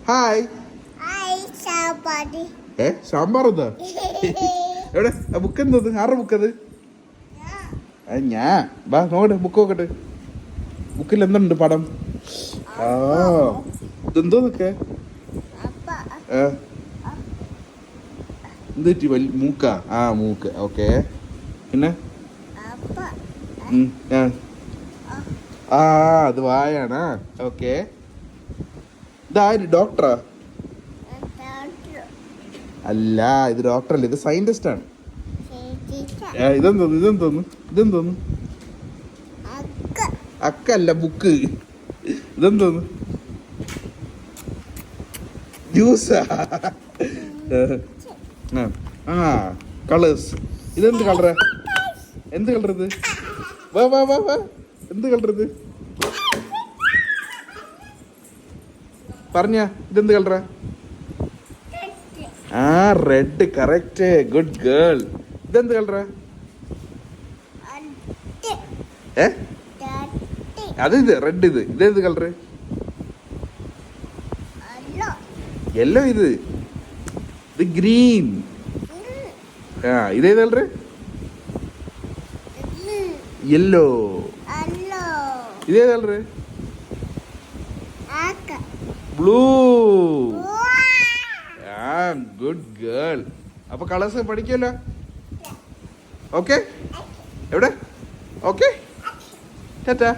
Hi. Sambar എന്താ? എവിടെ book എന്തത്? ആരുടെ ബുക്കത്? ഞാൻ വാ നോക്കട്ടെ, ബുക്ക് നോക്കട്ടെ. ബുക്കിൽ എന്തുണ്ട് പടം? ആ ഇതെന്തോന്നൊക്കെ എന്ത് പറ്റി? വലിയ മൂക്കാ? ആ മൂക്ക്. ഓക്കെ. പിന്നെ ആ അത് വായാണ്. ഓക്കെ. ഇതാര്? ഡോക്ടറാ? അല്ല, ഇത് ഡോക്ടറല്ല, ഇത് സയന്റിസ്റ്റ് ആണ്. ഇതെന്തോന്നു? അക്കല്ല, ബുക്ക്. ഇതെന്തോന്നു? ജ്യൂസാ? ആ കളേഴ്സ്. ഇതെന്ത് കളറാ? എന്ത് കളർ ഇത്? വാ വാ വാ വാ, എന്ത് കളർ ഇത്? പറഞ്ഞ ഇതെന്ത് കളറാ? ആ റെഡ്. Correct, good girl. ഇതെന്ത് കളറാ? അത് ഇത് റെഡ്. ഇതേത് കളറ്? യെല്ലോ. ഇത് ഗ്രീൻ. ആ ഇതേത് കളറ്? യെല്ലോ. ഇതേത് കളറ്? ബ്ലൂ. ആ ഗുഡ് ഗേൾ. അപ്പൊ കളേഴ്സ് പഠിക്കുമല്ലോ. ഓക്കെ. എവിടെ? ഓക്കെ. ടാറ്റാ.